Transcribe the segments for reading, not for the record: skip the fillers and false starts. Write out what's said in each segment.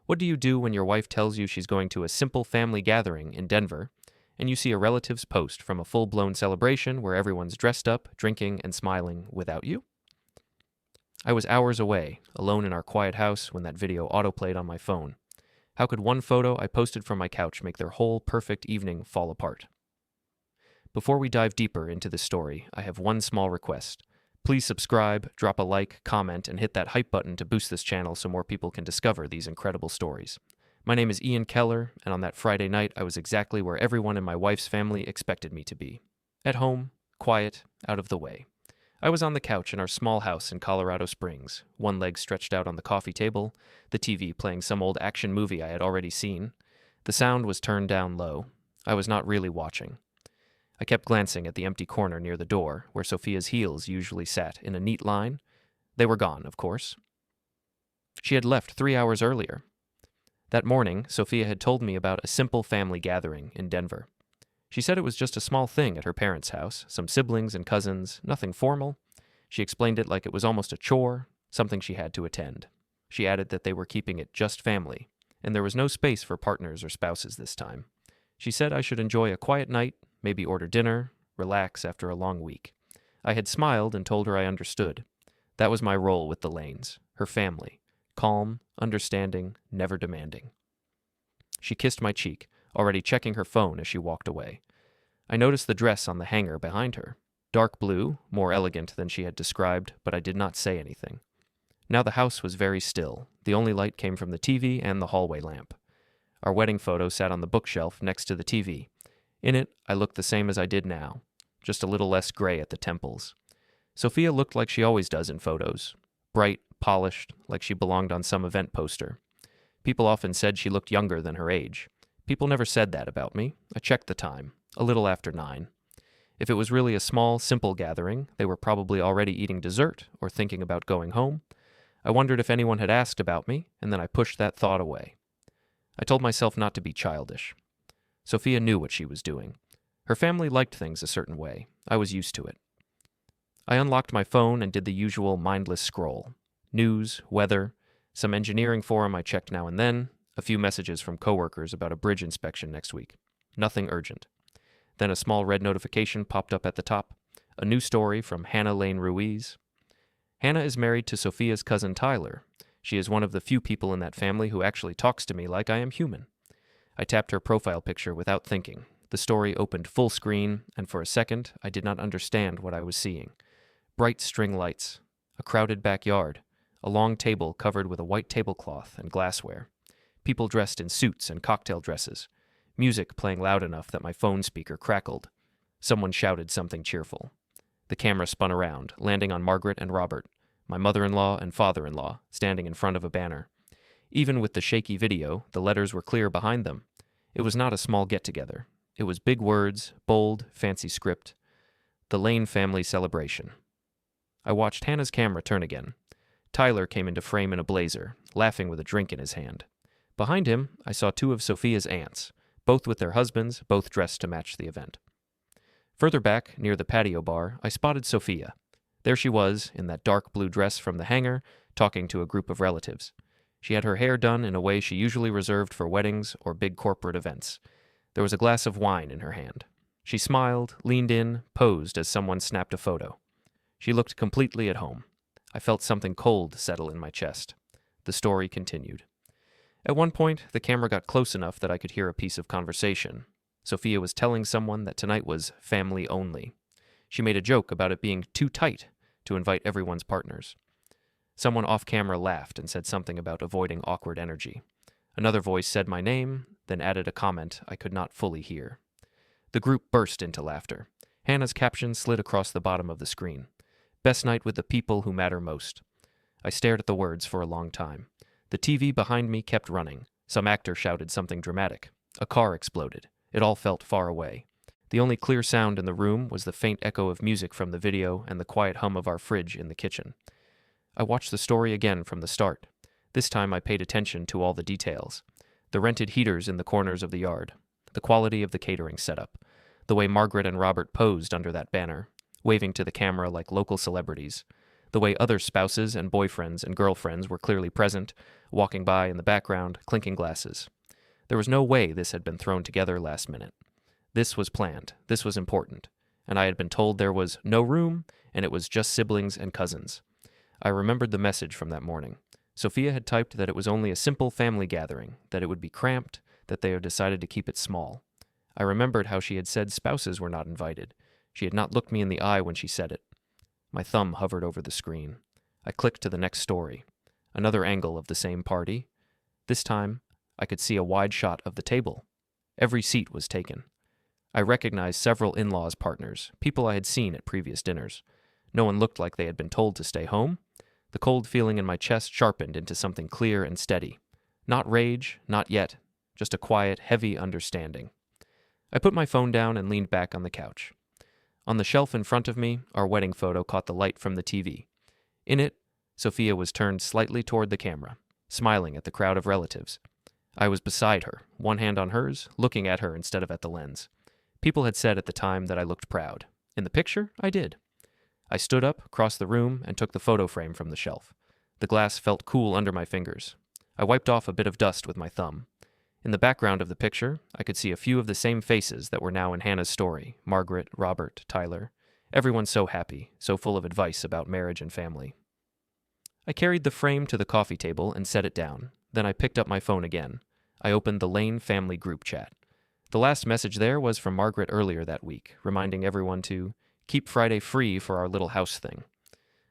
What do you do when your wife tells you she's going to a simple family gathering in Denver, and you see a relative's post from a full-blown celebration where everyone's dressed up, drinking, and smiling without you? I was hours away, alone in our quiet house when that video autoplayed on my phone. How could one photo I posted from my couch make their whole perfect evening fall apart? Before we dive deeper into this story, I have one small request. Please subscribe, drop a like, comment, and hit that hype button to boost this channel so more people can discover these incredible stories. My name is Ian Keller, and on that Friday night, I was exactly where everyone in my wife's family expected me to be. At home, quiet, out of the way. I was on the couch in our small house in Colorado Springs, one leg stretched out on the coffee table, the TV playing some old action movie I had already seen. The sound was turned down low. I was not really watching. I kept glancing at the empty corner near the door, where Sofia's heels usually sat in a neat line. They were gone, of course. She had left 3 hours earlier. That morning, Sofia had told me about a simple family gathering in Denver. She said it was just a small thing at her parents' house, some siblings and cousins, nothing formal. She explained it like it was almost a chore, something she had to attend. She added that they were keeping it just family, and there was no space for partners or spouses this time. She said I should enjoy a quiet night, maybe order dinner, relax after a long week. I had smiled and told her I understood. That was my role with the Lanes, her family. Calm, understanding, never demanding. She kissed my cheek, already checking her phone as she walked away. I noticed the dress on the hanger behind her. Dark blue, more elegant than she had described, but I did not say anything. Now the house was very still. The only light came from the TV and the hallway lamp. Our wedding photo sat on the bookshelf next to the TV. In it, I looked the same as I did now, just a little less gray at the temples. Sofia looked like she always does in photos. Bright, polished, like she belonged on some event poster. People often said she looked younger than her age. People never said that about me. I checked the time, a little after 9. If it was really a small, simple gathering, they were probably already eating dessert or thinking about going home. I wondered if anyone had asked about me, and then I pushed that thought away. I told myself not to be childish. Sofia knew what she was doing. Her family liked things a certain way. I was used to it. I unlocked my phone and did the usual mindless scroll. News, weather, some engineering forum I checked now and then, a few messages from coworkers about a bridge inspection next week. Nothing urgent. Then a small red notification popped up at the top. A new story from Hannah Lane Ruiz. Hannah is married to Sofia's cousin Tyler. She is one of the few people in that family who actually talks to me like I am human. I tapped her profile picture without thinking. The story opened full screen, and for a second, I did not understand what I was seeing. Bright string lights, a crowded backyard, a long table covered with a white tablecloth and glassware, people dressed in suits and cocktail dresses, music playing loud enough that my phone speaker crackled. Someone shouted something cheerful. The camera spun around, landing on Margaret and Robert, my mother-in-law and father-in-law, standing in front of a banner. Even with the shaky video, the letters were clear behind them. It was not a small get-together. It was big words, bold, fancy script. The Lane family celebration. I watched Hannah's camera turn again. Tyler came into frame in a blazer, laughing with a drink in his hand. Behind him, I saw 2 of Sofia's aunts, both with their husbands, both dressed to match the event. Further back, near the patio bar, I spotted Sofia. There she was, in that dark blue dress from the hanger, talking to a group of relatives. She had her hair done in a way she usually reserved for weddings or big corporate events. There was a glass of wine in her hand. She smiled, leaned in, posed as someone snapped a photo. She looked completely at home. I felt something cold settle in my chest. The story continued. At one point, the camera got close enough that I could hear a piece of conversation. Sofia was telling someone that tonight was family only. She made a joke about it being too tight to invite everyone's partners. Someone off-camera laughed and said something about avoiding awkward energy. Another voice said my name, then added a comment I could not fully hear. The group burst into laughter. Hannah's caption slid across the bottom of the screen. Best night with the people who matter most. I stared at the words for a long time. The TV behind me kept running. Some actor shouted something dramatic. A car exploded. It all felt far away. The only clear sound in the room was the faint echo of music from the video and the quiet hum of our fridge in the kitchen. I watched the story again from the start. This time I paid attention to all the details. The rented heaters in the corners of the yard. The quality of the catering setup. The way Margaret and Robert posed under that banner, waving to the camera like local celebrities. The way other spouses and boyfriends and girlfriends were clearly present, walking by in the background, clinking glasses. There was no way this had been thrown together last minute. This was planned, this was important, and I had been told there was no room, and it was just siblings and cousins. I remembered the message from that morning. Sofia had typed that it was only a simple family gathering, that it would be cramped, that they had decided to keep it small. I remembered how she had said spouses were not invited. She had not looked me in the eye when she said it. My thumb hovered over the screen. I clicked to the next story. Another angle of the same party. This time, I could see a wide shot of the table. Every seat was taken. I recognized several in-laws' partners, people I had seen at previous dinners. No one looked like they had been told to stay home. The cold feeling in my chest sharpened into something clear and steady. Not rage, not yet, just a quiet, heavy understanding. I put my phone down and leaned back on the couch. On the shelf in front of me, our wedding photo caught the light from the TV. In it, Sofia was turned slightly toward the camera, smiling at the crowd of relatives. I was beside her, one hand on hers, looking at her instead of at the lens. People had said at the time that I looked proud. In the picture, I did. I stood up, crossed the room, and took the photo frame from the shelf. The glass felt cool under my fingers. I wiped off a bit of dust with my thumb. In the background of the picture, I could see a few of the same faces that were now in Hannah's story: Margaret, Robert, Tyler. Everyone so happy, so full of advice about marriage and family. I carried the frame to the coffee table and set it down. Then I picked up my phone again. I opened the Lane family group chat. The last message there was from Margaret earlier that week, reminding everyone to keep Friday free for our little house thing.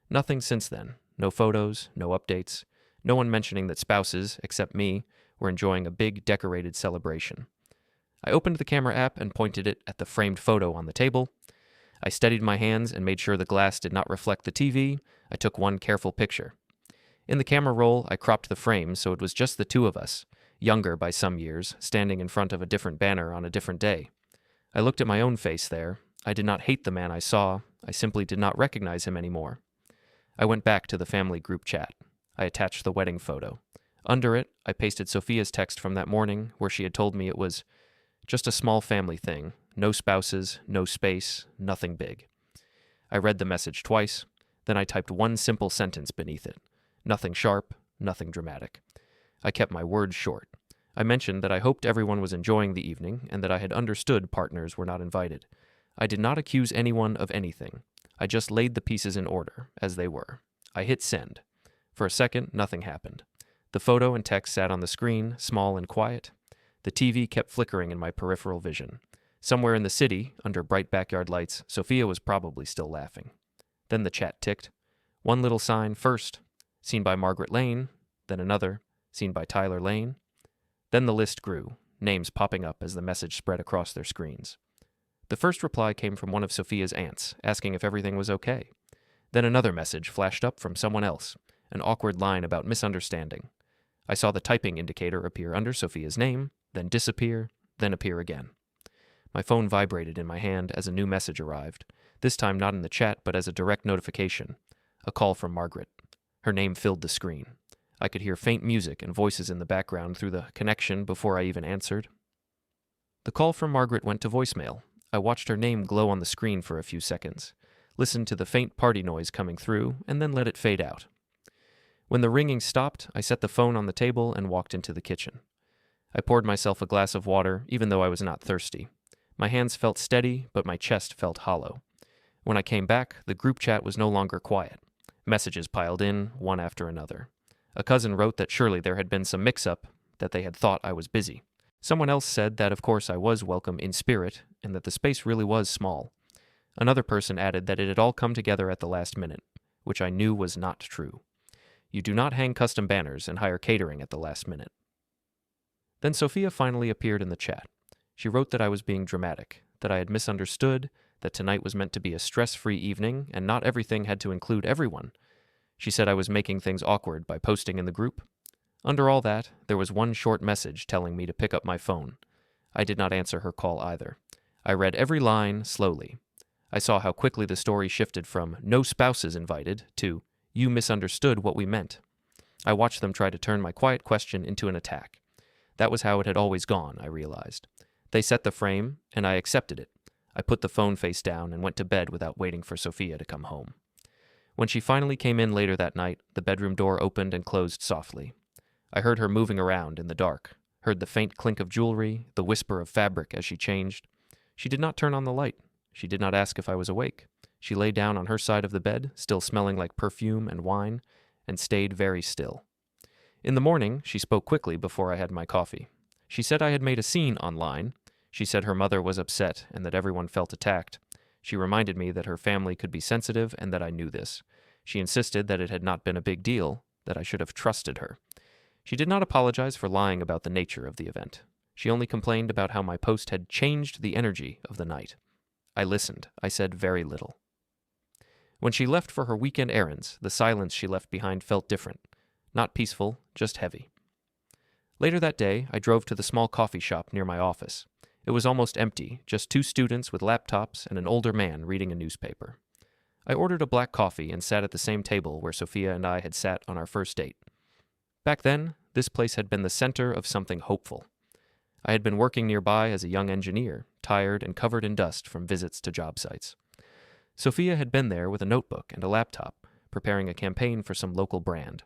Nothing since then. No photos, no updates. No one mentioning that spouses, except me, were enjoying a big, decorated celebration. I opened the camera app and pointed it at the framed photo on the table. I steadied my hands and made sure the glass did not reflect the TV. I took one careful picture. In the camera roll, I cropped the frame so it was just the two of us, younger by some years, standing in front of a different banner on a different day. I looked at my own face there. I did not hate the man I saw. I simply did not recognize him anymore. I went back to the family group chat. I attached the wedding photo. Under it, I pasted Sofia's text from that morning where she had told me it was just a small family thing, no spouses, no space, nothing big. I read the message twice, then I typed one simple sentence beneath it. Nothing sharp, nothing dramatic. I kept my words short. I mentioned that I hoped everyone was enjoying the evening and that I had understood partners were not invited. I did not accuse anyone of anything. I just laid the pieces in order, as they were. I hit send. For a second, nothing happened. The photo and text sat on the screen, small and quiet. The TV kept flickering in my peripheral vision. Somewhere in the city, under bright backyard lights, Sofia was probably still laughing. Then the chat ticked. One little sign first, seen by Margaret Lane, then another, seen by Tyler Lane. Then the list grew, names popping up as the message spread across their screens. The first reply came from one of Sofia's aunts, asking if everything was okay. Then another message flashed up from someone else, an awkward line about misunderstanding. I saw the typing indicator appear under Sofia's name, then disappear, then appear again. My phone vibrated in my hand as a new message arrived, this time not in the chat but as a direct notification. A call from Margaret. Her name filled the screen. I could hear faint music and voices in the background through the connection before I even answered. The call from Margaret went to voicemail. I watched her name glow on the screen for a few seconds, listened to the faint party noise coming through, and then let it fade out. When the ringing stopped, I set the phone on the table and walked into the kitchen. I poured myself a glass of water, even though I was not thirsty. My hands felt steady, but my chest felt hollow. When I came back, the group chat was no longer quiet. Messages piled in, one after another. A cousin wrote that surely there had been some mix-up, that they had thought I was busy. Someone else said that of course I was welcome in spirit, and that the space really was small. Another person added that it had all come together at the last minute, which I knew was not true. You do not hang custom banners and hire catering at the last minute. Then Sofia finally appeared in the chat. She wrote that I was being dramatic, that I had misunderstood, that tonight was meant to be a stress-free evening, and not everything had to include everyone. She said I was making things awkward by posting in the group. Under all that, there was one short message telling me to pick up my phone. I did not answer her call either. I read every line slowly. I saw how quickly the story shifted from "no spouses invited" to "you misunderstood what we meant." I watched them try to turn my quiet question into an attack. That was how it had always gone, I realized. They set the frame, and I accepted it. I put the phone face down and went to bed without waiting for Sofia to come home. When she finally came in later that night, the bedroom door opened and closed softly. I heard her moving around in the dark, heard the faint clink of jewelry, the whisper of fabric as she changed. She did not turn on the light. She did not ask if I was awake. She lay down on her side of the bed, still smelling like perfume and wine, and stayed very still. In the morning, she spoke quickly before I had my coffee. She said I had made a scene online. She said her mother was upset and that everyone felt attacked. She reminded me that her family could be sensitive and that I knew this. She insisted that it had not been a big deal, that I should have trusted her. She did not apologize for lying about the nature of the event. She only complained about how my post had changed the energy of the night. I listened. I said very little. When she left for her weekend errands, the silence she left behind felt different. Not peaceful, just heavy. Later that day, I drove to the small coffee shop near my office. It was almost empty, just 2 students with laptops and an older man reading a newspaper. I ordered a black coffee and sat at the same table where Sofia and I had sat on our first date. Back then, this place had been the center of something hopeful. I had been working nearby as a young engineer, tired and covered in dust from visits to job sites. Sofia had been there with a notebook and a laptop, preparing a campaign for some local brand.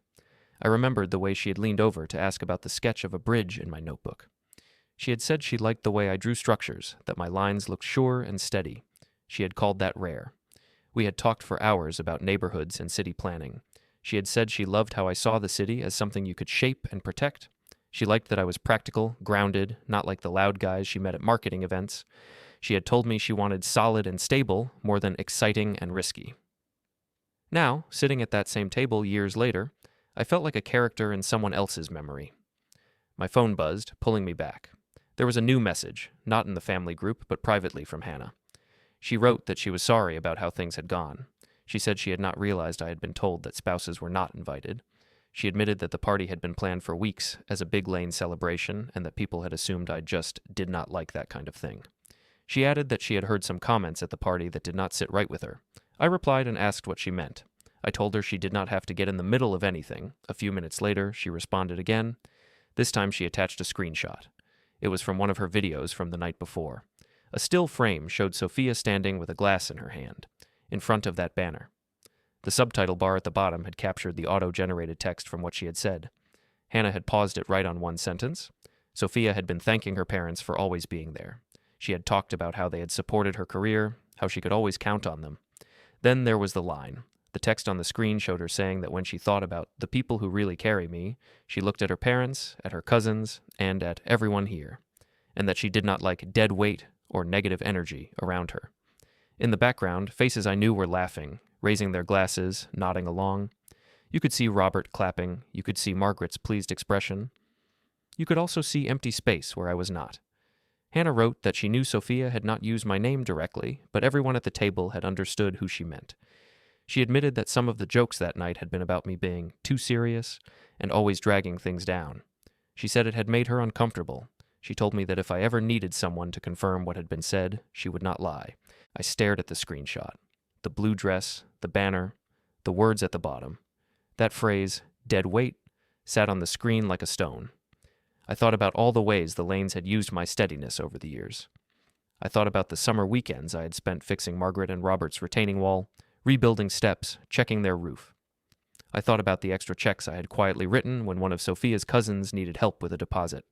I remembered the way she had leaned over to ask about the sketch of a bridge in my notebook. She had said she liked the way I drew structures, that my lines looked sure and steady. She had called that rare. We had talked for hours about neighborhoods and city planning. She had said she loved how I saw the city as something you could shape and protect. She liked that I was practical, grounded, not like the loud guys she met at marketing events. She had told me she wanted solid and stable more than exciting and risky. Now, sitting at that same table years later, I felt like a character in someone else's memory. My phone buzzed, pulling me back. There was a new message, not in the family group, but privately from Hannah. She wrote that she was sorry about how things had gone. She said she had not realized I had been told that spouses were not invited. She admitted that the party had been planned for weeks as a big lane celebration and that people had assumed I just did not like that kind of thing. She added that she had heard some comments at the party that did not sit right with her. I replied and asked what she meant. I told her she did not have to get in the middle of anything. A few minutes later, she responded again. This time she attached a screenshot. It was from one of her videos from the night before. A still frame showed Sofia standing with a glass in her hand, in front of that banner. The subtitle bar at the bottom had captured the auto-generated text from what she had said. Hannah had paused it right on one sentence. Sofia had been thanking her parents for always being there. She had talked about how they had supported her career, how she could always count on them. Then there was the line. The text on the screen showed her saying that when she thought about the people who really carry me, she looked at her parents, at her cousins, and at everyone here, and that she did not like dead weight or negative energy around her. In the background, faces I knew were laughing, raising their glasses, nodding along. You could see Robert clapping. You could see Margaret's pleased expression. You could also see empty space where I was not. Hannah wrote that she knew Sofia had not used my name directly, but everyone at the table had understood who she meant. She admitted that some of the jokes that night had been about me being too serious and always dragging things down. She said it had made her uncomfortable. She told me that if I ever needed someone to confirm what had been said, she would not lie. I stared at the screenshot. The blue dress, the banner, the words at the bottom. That phrase, dead weight, sat on the screen like a stone. I thought about all the ways the Lanes had used my steadiness over the years. I thought about the summer weekends I had spent fixing Margaret and Robert's retaining wall, rebuilding steps, checking their roof. I thought about the extra checks I had quietly written when one of Sofia's cousins needed help with a deposit.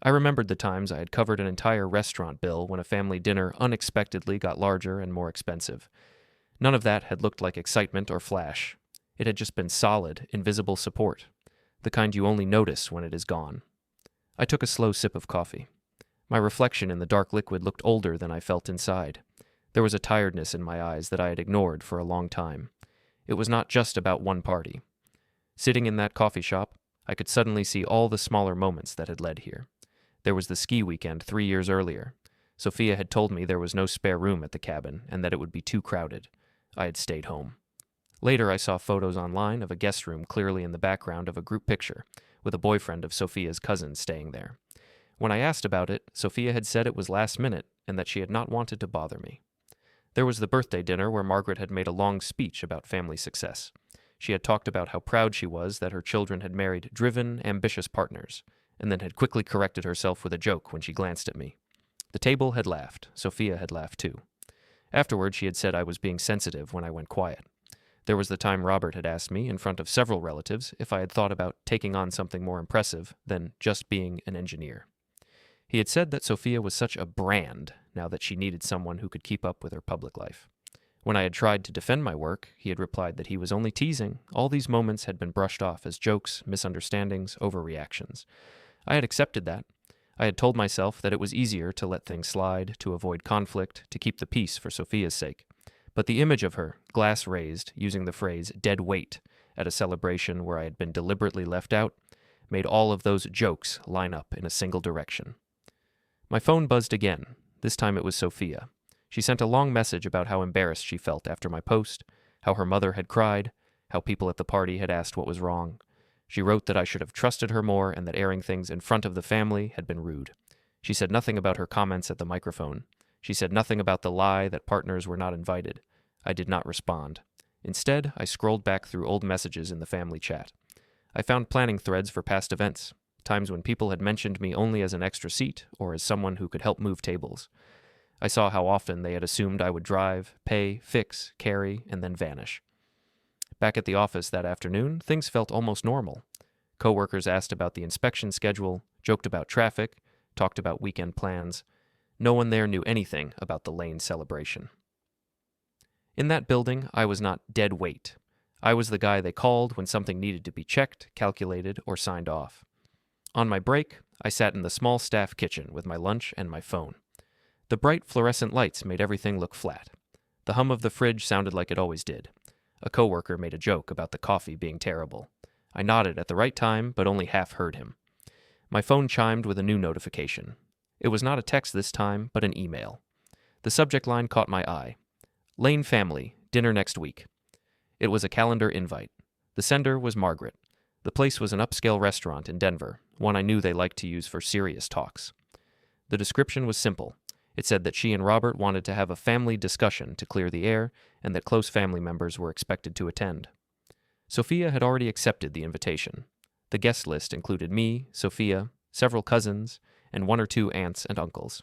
I remembered the times I had covered an entire restaurant bill when a family dinner unexpectedly got larger and more expensive. None of that had looked like excitement or flash. It had just been solid, invisible support, the kind you only notice when it is gone. I took a slow sip of coffee. My reflection in the dark liquid looked older than I felt inside. There was a tiredness in my eyes that I had ignored for a long time. It was not just about one party. Sitting in that coffee shop, I could suddenly see all the smaller moments that had led here. There was the ski weekend 3 years earlier. Sofia had told me there was no spare room at the cabin and that it would be too crowded. I had stayed home. Later, I saw photos online of a guest room clearly in the background of a group picture, with a boyfriend of Sofia's cousin staying there. When I asked about it, Sofia had said it was last minute and that she had not wanted to bother me. There was the birthday dinner where Margaret had made a long speech about family success. She had talked about how proud she was that her children had married driven, ambitious partners, and then had quickly corrected herself with a joke when she glanced at me. The table had laughed. Sofia had laughed too. Afterward, she had said I was being sensitive when I went quiet. There was the time Robert had asked me, in front of several relatives, if I had thought about taking on something more impressive than just being an engineer. He had said that Sofia was such a brand now that she needed someone who could keep up with her public life. When I had tried to defend my work, he had replied that he was only teasing. All these moments had been brushed off as jokes, misunderstandings, overreactions. I had accepted that. I had told myself that it was easier to let things slide, to avoid conflict, to keep the peace for Sofia's sake. But the image of her, glass raised, using the phrase dead weight at a celebration where I had been deliberately left out, made all of those jokes line up in a single direction. My phone buzzed again. This time it was Sofia. She sent a long message about how embarrassed she felt after my post, how her mother had cried, how people at the party had asked what was wrong. She wrote that I should have trusted her more and that airing things in front of the family had been rude. She said nothing about her comments at the microphone. She said nothing about the lie that partners were not invited. I did not respond. Instead, I scrolled back through old messages in the family chat. I found planning threads for past events, times when people had mentioned me only as an extra seat or as someone who could help move tables. I saw how often they had assumed I would drive, pay, fix, carry, and then vanish. Back at the office that afternoon, things felt almost normal. Coworkers asked about the inspection schedule, joked about traffic, talked about weekend plans. No one there knew anything about the Lane celebration. In that building, I was not dead weight. I was the guy they called when something needed to be checked, calculated, or signed off. On my break, I sat in the small staff kitchen with my lunch and my phone. The bright fluorescent lights made everything look flat. The hum of the fridge sounded like it always did. A coworker made a joke about the coffee being terrible. I nodded at the right time, but only half heard him. My phone chimed with a new notification. It was not a text this time, but an email. The subject line caught my eye. Lane family, dinner next week. It was a calendar invite. The sender was Margaret. The place was an upscale restaurant in Denver, one I knew they liked to use for serious talks. The description was simple. It said that she and Robert wanted to have a family discussion to clear the air and that close family members were expected to attend. Sofia had already accepted the invitation. The guest list included me, Sofia, several cousins, and one or two aunts and uncles.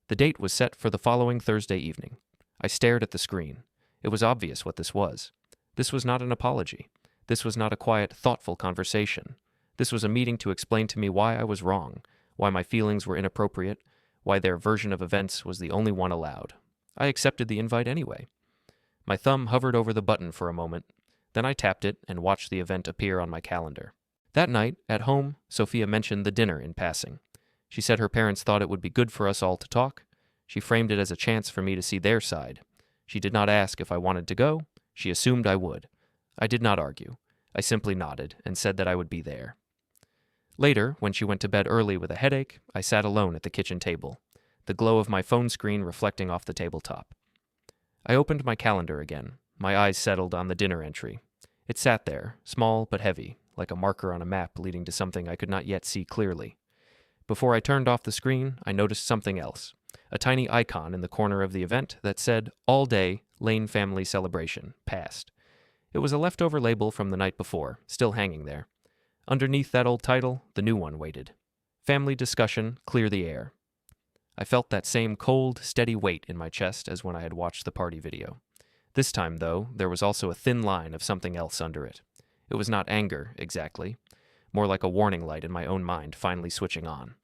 The date was set for the following Thursday evening. I stared at the screen. It was obvious what this was. This was not an apology. This was not a quiet, thoughtful conversation. This was a meeting to explain to me why I was wrong, why my feelings were inappropriate, why their version of events was the only one allowed. I accepted the invite anyway. My thumb hovered over the button for a moment. Then I tapped it and watched the event appear on my calendar. That night, at home, Sofia mentioned the dinner in passing. She said her parents thought it would be good for us all to talk. She framed it as a chance for me to see their side. She did not ask if I wanted to go. She assumed I would. I did not argue. I simply nodded and said that I would be there. Later, when she went to bed early with a headache, I sat alone at the kitchen table, the glow of my phone screen reflecting off the tabletop. I opened my calendar again. My eyes settled on the dinner entry. It sat there, small but heavy, like a marker on a map leading to something I could not yet see clearly. Before I turned off the screen, I noticed something else, a tiny icon in the corner of the event that said, All Day, Lane Family Celebration, Past. It was a leftover label from the night before, still hanging there. Underneath that old title, the new one waited. Family Discussion, Clear the Air. I felt that same cold, steady weight in my chest as when I had watched the party video. This time, though, there was also a thin line of something else under it. It was not anger, exactly. More like a warning light in my own mind finally switching on.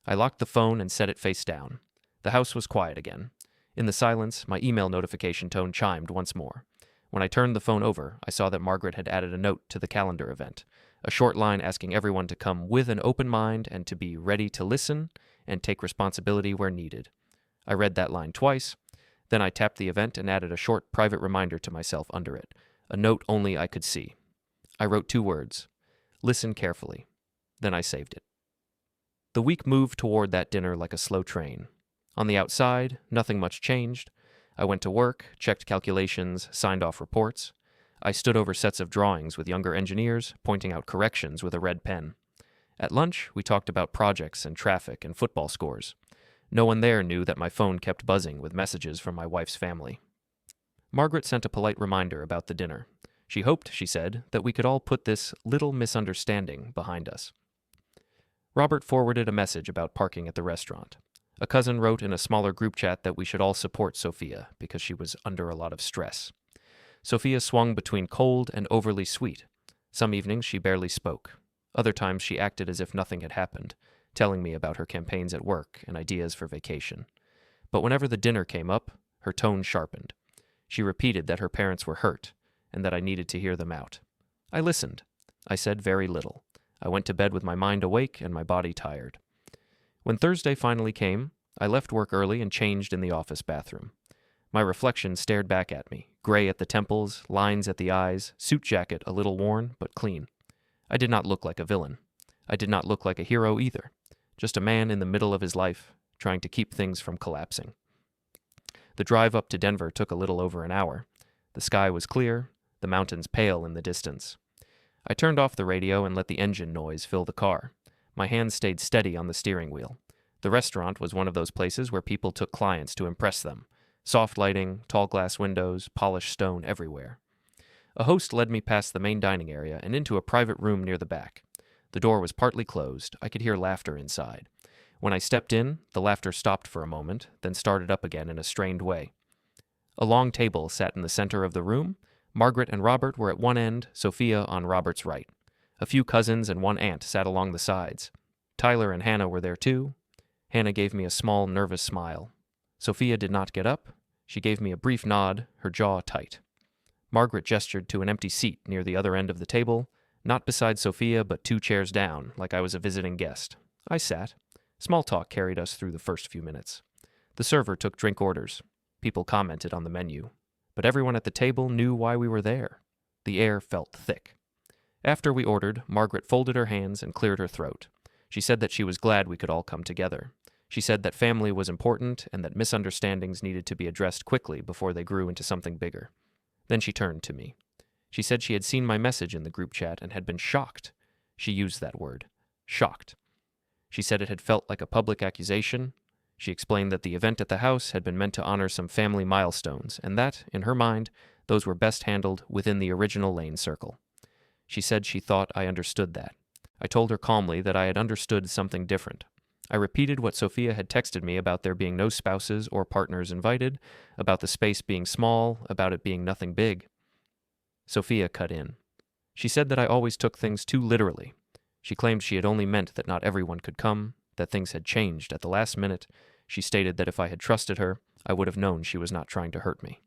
I locked the phone and set it face down. The house was quiet again. In the silence, my email notification tone chimed once more. When I turned the phone over, I saw that Margaret had added a note to the calendar event, a short line asking everyone to come with an open mind and to be ready to listen and take responsibility where needed. I read that line twice. Then I tapped the event and added a short private reminder to myself under it, a note only I could see. I wrote 2 words, listen carefully. Then I saved it. The week moved toward that dinner like a slow train. On the outside, nothing much changed. I went to work, checked calculations, signed off reports. I stood over sets of drawings with younger engineers, pointing out corrections with a red pen. At lunch, we talked about projects and traffic and football scores. No one there knew that my phone kept buzzing with messages from my wife's family. Margaret sent a polite reminder about the dinner. She hoped, she said, that we could all put this little misunderstanding behind us. Robert forwarded a message about parking at the restaurant. A cousin wrote in a smaller group chat that we should all support Sofia because she was under a lot of stress. Sofia swung between cold and overly sweet. Some evenings she barely spoke. Other times she acted as if nothing had happened, telling me about her campaigns at work and ideas for vacation. But whenever the dinner came up, her tone sharpened. She repeated that her parents were hurt, and that I needed to hear them out. I listened. I said very little. I went to bed with my mind awake and my body tired. When Thursday finally came, I left work early and changed in the office bathroom. My reflection stared back at me, gray at the temples, lines at the eyes, suit jacket a little worn, but clean. I did not look like a villain. I did not look like a hero either. Just a man in the middle of his life, trying to keep things from collapsing. The drive up to Denver took a little over an hour. The sky was clear, the mountains pale in the distance. I turned off the radio and let the engine noise fill the car. My hands stayed steady on the steering wheel. The restaurant was one of those places where people took clients to impress them. Soft lighting, tall glass windows, polished stone everywhere. A host led me past the main dining area and into a private room near the back. The door was partly closed. I could hear laughter inside. When I stepped in, the laughter stopped for a moment, then started up again in a strained way. A long table sat in the center of the room. Margaret and Robert were at one end, Sofia on Robert's right. A few cousins and one aunt sat along the sides. Tyler and Hannah were there too. Hannah gave me a small, nervous smile. Sofia did not get up. She gave me a brief nod, her jaw tight. Margaret gestured to an empty seat near the other end of the table, not beside Sofia, but 2 chairs down, like I was a visiting guest. I sat. Small talk carried us through the first few minutes. The server took drink orders. People commented on the menu. But everyone at the table knew why we were there. The air felt thick. After we ordered, Margaret folded her hands and cleared her throat. She said that she was glad we could all come together. She said that family was important and that misunderstandings needed to be addressed quickly before they grew into something bigger. Then she turned to me. She said she had seen my message in the group chat and had been shocked. She used that word. Shocked. She said it had felt like a public accusation. She explained that the event at the house had been meant to honor some family milestones, and that, in her mind, those were best handled within the original Lane circle. She said she thought I understood that. I told her calmly that I had understood something different. I repeated what Sofia had texted me about there being no spouses or partners invited, about the space being small, about it being nothing big. Sofia cut in. She said that I always took things too literally. She claimed she had only meant that not everyone could come, that things had changed at the last minute. She stated that if I had trusted her, I would have known she was not trying to hurt me.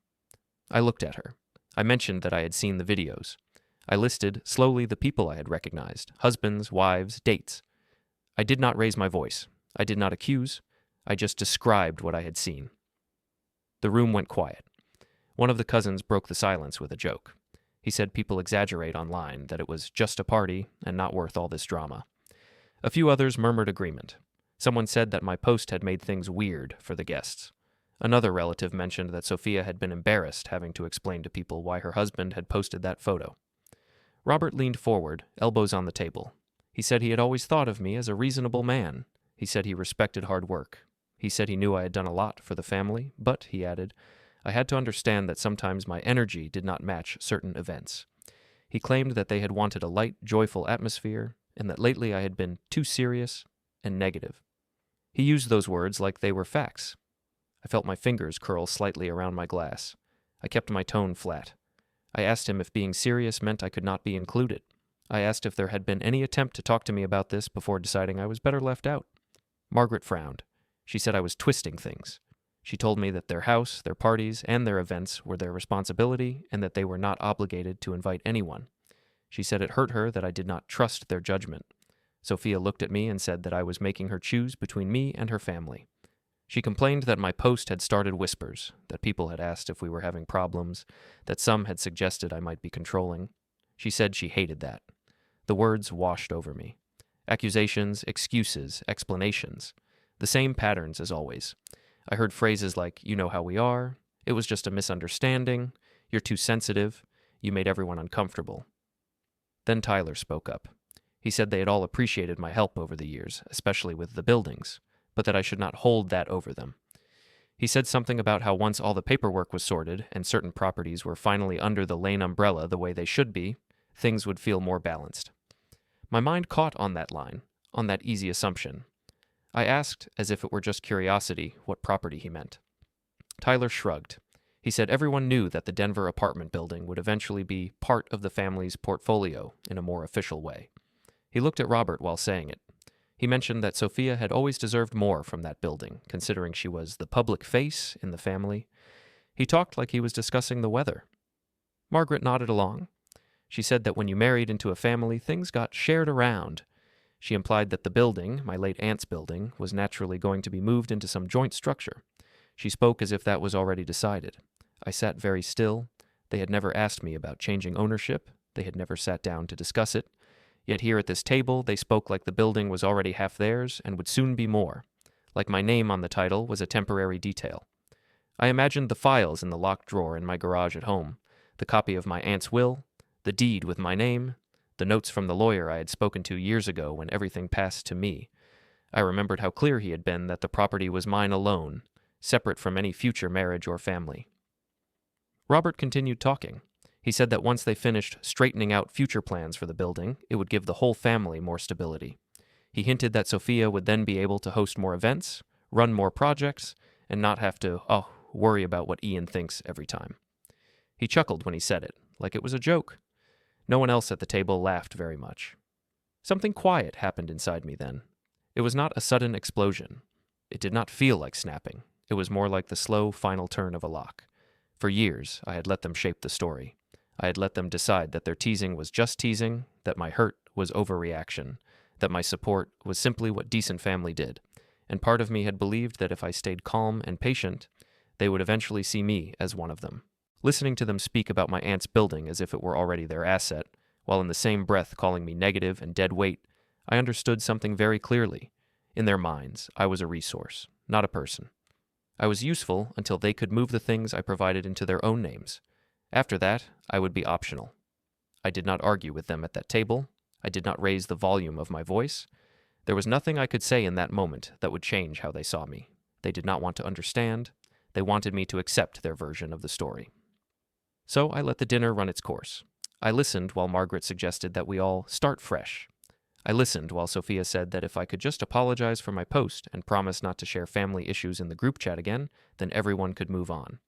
I looked at her. I mentioned that I had seen the videos. I listed, slowly, the people I had recognized, husbands, wives, dates. I did not raise my voice. I did not accuse. I just described what I had seen. The room went quiet. One of the cousins broke the silence with a joke. He said people exaggerate online, that it was just a party and not worth all this drama. A few others murmured agreement. Someone said that my post had made things weird for the guests. Another relative mentioned that Sofia had been embarrassed having to explain to people why her husband had posted that photo. Robert leaned forward, elbows on the table. He said he had always thought of me as a reasonable man. He said he respected hard work. He said he knew I had done a lot for the family, but, he added, I had to understand that sometimes my energy did not match certain events. He claimed that they had wanted a light, joyful atmosphere, and that lately I had been too serious and negative. He used those words like they were facts. I felt my fingers curl slightly around my glass. I kept my tone flat. I asked him if being serious meant I could not be included. I asked if there had been any attempt to talk to me about this before deciding I was better left out. Margaret frowned. She said I was twisting things. She told me that their house, their parties, and their events were their responsibility and that they were not obligated to invite anyone. She said it hurt her that I did not trust their judgment. Sofia looked at me and said that I was making her choose between me and her family. She complained that my post had started whispers, that people had asked if we were having problems, that some had suggested I might be controlling. She said she hated that. The words washed over me. Accusations, excuses, explanations. The same patterns as always. I heard phrases like, you know how we are, it was just a misunderstanding, you're too sensitive, you made everyone uncomfortable. Then Tyler spoke up. He said they had all appreciated my help over the years, especially with the buildings, but that I should not hold that over them. He said something about how once all the paperwork was sorted and certain properties were finally under the Lane umbrella the way they should be, things would feel more balanced. My mind caught on that line, on that easy assumption. I asked, as if it were just curiosity, what property he meant. Tyler shrugged. He said everyone knew that the Denver apartment building would eventually be part of the family's portfolio in a more official way. He looked at Robert while saying it. He mentioned that Sofia had always deserved more from that building, considering she was the public face in the family. He talked like he was discussing the weather. Margaret nodded along. She said that when you married into a family, things got shared around. She implied that the building, my late aunt's building, was naturally going to be moved into some joint structure. She spoke as if that was already decided. I sat very still. They had never asked me about changing ownership. They had never sat down to discuss it. Yet here at this table, they spoke like the building was already half theirs and would soon be more. Like my name on the title was a temporary detail. I imagined the files in the locked drawer in my garage at home, the copy of my aunt's will, the deed with my name, the notes from the lawyer I had spoken to years ago when everything passed to me. I remembered how clear he had been that the property was mine alone, separate from any future marriage or family. Robert continued talking. He said that once they finished straightening out future plans for the building, it would give the whole family more stability. He hinted that Sofia would then be able to host more events, run more projects, and not have to, worry about what Ian thinks every time. He chuckled when he said it, like it was a joke. No one else at the table laughed very much. Something quiet happened inside me then. It was not a sudden explosion. It did not feel like snapping. It was more like the slow final turn of a lock. For years, I had let them shape the story. I had let them decide that their teasing was just teasing, that my hurt was overreaction, that my support was simply what decent family did, and part of me had believed that if I stayed calm and patient, they would eventually see me as one of them. Listening to them speak about my aunt's building as if it were already their asset, while in the same breath calling me negative and dead weight, I understood something very clearly. In their minds, I was a resource, not a person. I was useful until they could move the things I provided into their own names. After that, I would be optional. I did not argue with them at that table. I did not raise the volume of my voice. There was nothing I could say in that moment that would change how they saw me. They did not want to understand. They wanted me to accept their version of the story. So I let the dinner run its course. I listened while Margaret suggested that we all start fresh. I listened while Sofia said that if I could just apologize for my post and promise not to share family issues in the group chat again, then everyone could move on.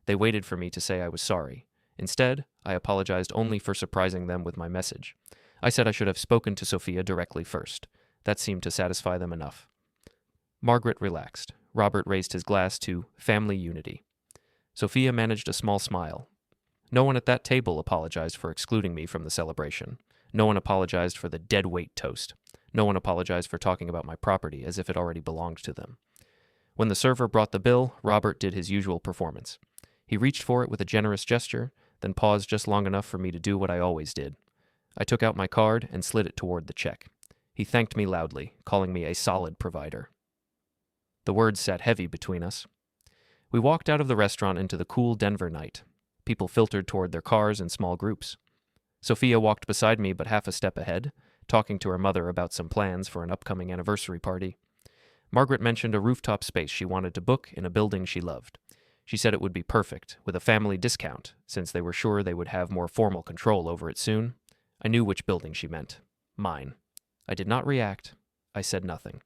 They waited for me to say I was sorry. Instead, I apologized only for surprising them with my message. I said I should have spoken to Sofia directly first. That seemed to satisfy them enough. Margaret relaxed. Robert raised his glass to family unity. Sofia managed a small smile. No one at that table apologized for excluding me from the celebration. No one apologized for the dead weight toast. No one apologized for talking about my property as if it already belonged to them. When the server brought the bill, Robert did his usual performance. He reached for it with a generous gesture, then paused just long enough for me to do what I always did. I took out my card and slid it toward the check. He thanked me loudly, calling me a solid provider. The words sat heavy between us. We walked out of the restaurant into the cool Denver night. People filtered toward their cars in small groups. Sofia walked beside me but half a step ahead, talking to her mother about some plans for an upcoming anniversary party. Margaret mentioned a rooftop space she wanted to book in a building she loved. She said it would be perfect, with a family discount, since they were sure they would have more formal control over it soon. I knew which building she meant. Mine. I did not react. I said nothing.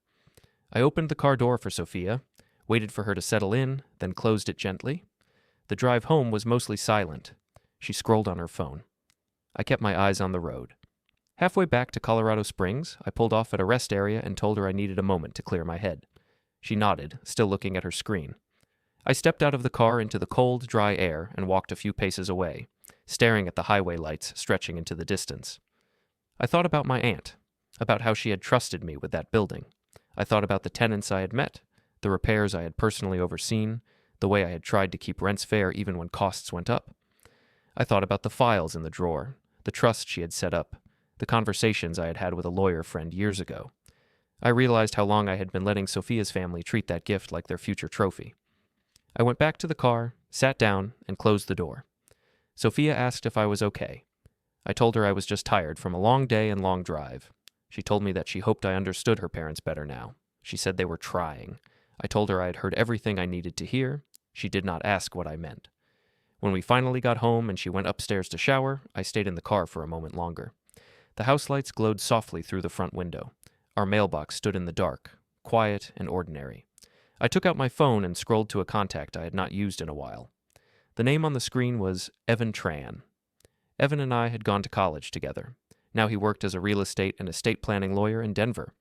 I opened the car door for Sofia, waited for her to settle in, then closed it gently. The drive home was mostly silent. She scrolled on her phone. I kept my eyes on the road. Halfway back to Colorado Springs, I pulled off at a rest area and told her I needed a moment to clear my head. She nodded, still looking at her screen. I stepped out of the car into the cold, dry air and walked a few paces away, staring at the highway lights stretching into the distance. I thought about my aunt, about how she had trusted me with that building. I thought about the tenants I had met, the repairs I had personally overseen, the way I had tried to keep rents fair even when costs went up. I thought about the files in the drawer, the trust she had set up, the conversations I had had with a lawyer friend years ago. I realized how long I had been letting Sofia's family treat that gift like their future trophy. I went back to the car, sat down, and closed the door. Sofia asked if I was okay. I told her I was just tired from a long day and long drive. She told me that she hoped I understood her parents better now. She said they were trying. I told her I had heard everything I needed to hear. She did not ask what I meant. When we finally got home and she went upstairs to shower, I stayed in the car for a moment longer. The house lights glowed softly through the front window. Our mailbox stood in the dark, quiet and ordinary. I took out my phone and scrolled to a contact I had not used in a while. The name on the screen was Evan Tran. Evan and I had gone to college together. Now he worked as a real estate and estate planning lawyer in Denver.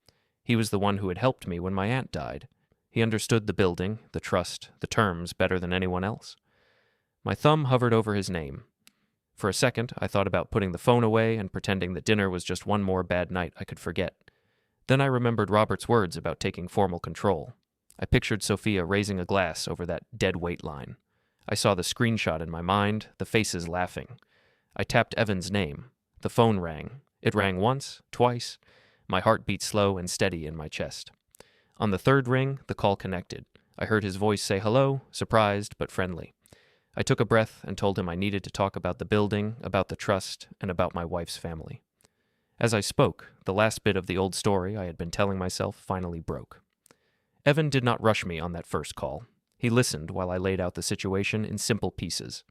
He was the one who had helped me when my aunt died. He understood the building, the trust, the terms better than anyone else. My thumb hovered over his name. For a second, I thought about putting the phone away and pretending that dinner was just one more bad night I could forget. Then I remembered Robert's words about taking formal control. I pictured Sofia raising a glass over that dead weight line. I saw the screenshot in my mind, the faces laughing. I tapped Evan's name. The phone rang. It rang once, twice. My heart beat slow and steady in my chest. On the third ring, the call connected. I heard his voice say hello, surprised but friendly. I took a breath and told him I needed to talk about the building, about the trust, and about my wife's family. As I spoke, the last bit of the old story I had been telling myself finally broke. Evan did not rush me on that first call. He listened while I laid out the situation in simple pieces.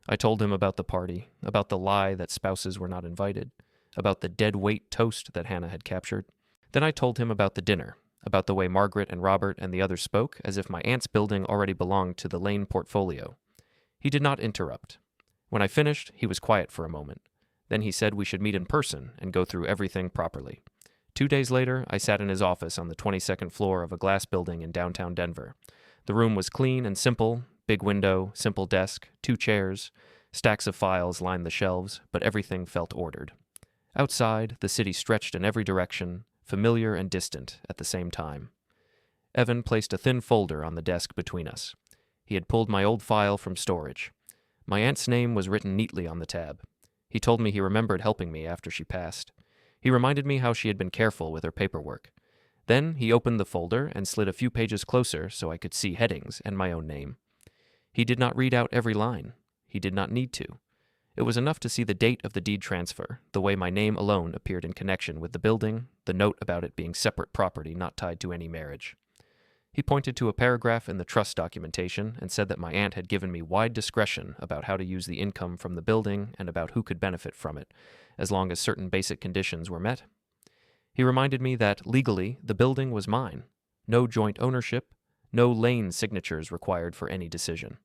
I told him about the party, about the lie that spouses were not invited, about the dead weight toast that Hannah had captured. Then I told him about the dinner, about the way Margaret and Robert and the others spoke as if my aunt's building already belonged to the Lane portfolio. He did not interrupt. When I finished, he was quiet for a moment. Then he said we should meet in person and go through everything properly. 2 days later, I sat in his office on the 22nd floor of a glass building in downtown Denver. The room was clean and simple, big window, simple desk, 2 chairs, stacks of files lined the shelves, but everything felt ordered. Outside, the city stretched in every direction, familiar and distant at the same time. Evan placed a thin folder on the desk between us. He had pulled my old file from storage. My aunt's name was written neatly on the tab. He told me he remembered helping me after she passed. He reminded me how she had been careful with her paperwork. Then he opened the folder and slid a few pages closer so I could see headings and my own name. He did not read out every line. He did not need to. It was enough to see the date of the deed transfer, the way my name alone appeared in connection with the building, the note about it being separate property not tied to any marriage. He pointed to a paragraph in the trust documentation and said that my aunt had given me wide discretion about how to use the income from the building and about who could benefit from it, as long as certain basic conditions were met. He reminded me that, legally, the building was mine. No joint ownership, no Lane signatures required for any decision.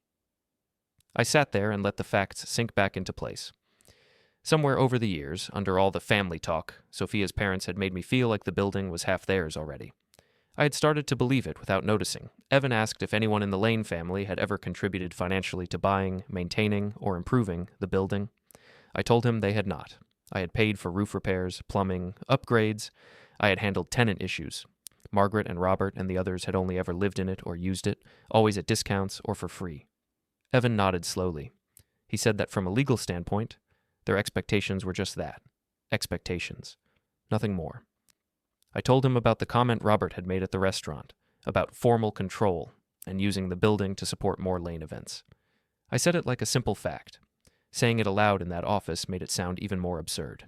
I sat there and let the facts sink back into place. Somewhere over the years, under all the family talk, Sofia's parents had made me feel like the building was half theirs already. I had started to believe it without noticing. Evan asked if anyone in the Lane family had ever contributed financially to buying, maintaining, or improving the building. I told him they had not. I had paid for roof repairs, plumbing, upgrades. I had handled tenant issues. Margaret and Robert and the others had only ever lived in it or used it, always at discounts or for free. Evan nodded slowly. He said that from a legal standpoint, their expectations were just that, expectations, nothing more. I told him about the comment Robert had made at the restaurant, about formal control and using the building to support more Lane events. I said it like a simple fact. Saying it aloud in that office made it sound even more absurd.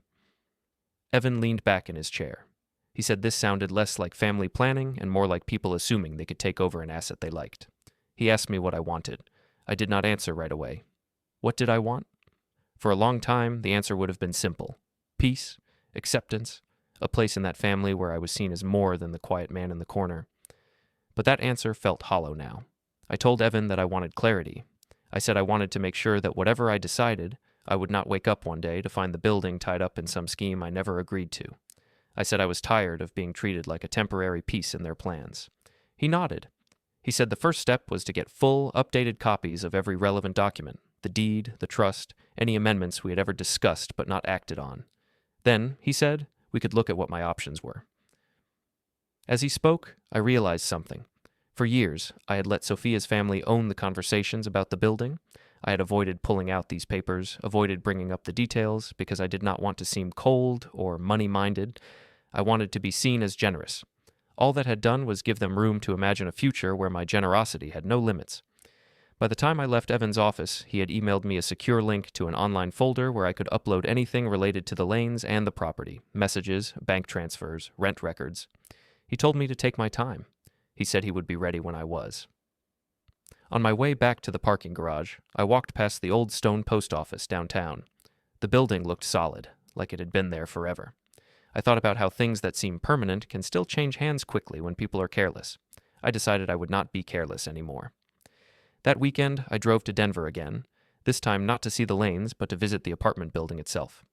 Evan leaned back in his chair. He said this sounded less like family planning and more like people assuming they could take over an asset they liked. He asked me what I wanted. I did not answer right away. What did I want? For a long time, the answer would have been simple. Peace, acceptance, a place in that family where I was seen as more than the quiet man in the corner. But that answer felt hollow now. I told Evan that I wanted clarity. I said I wanted to make sure that whatever I decided, I would not wake up one day to find the building tied up in some scheme I never agreed to. I said I was tired of being treated like a temporary piece in their plans. He nodded. He said the first step was to get full, updated copies of every relevant document, the deed, the trust, any amendments we had ever discussed but not acted on. Then, he said, we could look at what my options were. As he spoke, I realized something. For years, I had let Sofia's family own the conversations about the building. I had avoided pulling out these papers, avoided bringing up the details, because I did not want to seem cold or money-minded. I wanted to be seen as generous. All that had done was give them room to imagine a future where my generosity had no limits. By the time I left Evan's office, he had emailed me a secure link to an online folder where I could upload anything related to the Lanes and the property, messages, bank transfers, rent records. He told me to take my time. He said he would be ready when I was. On my way back to the parking garage, I walked past the old stone post office downtown. The building looked solid, like it had been there forever. I thought about how things that seem permanent can still change hands quickly when people are careless. I decided I would not be careless anymore. That weekend, I drove to Denver again. this time not to see the lanes, but to visit the apartment building itself.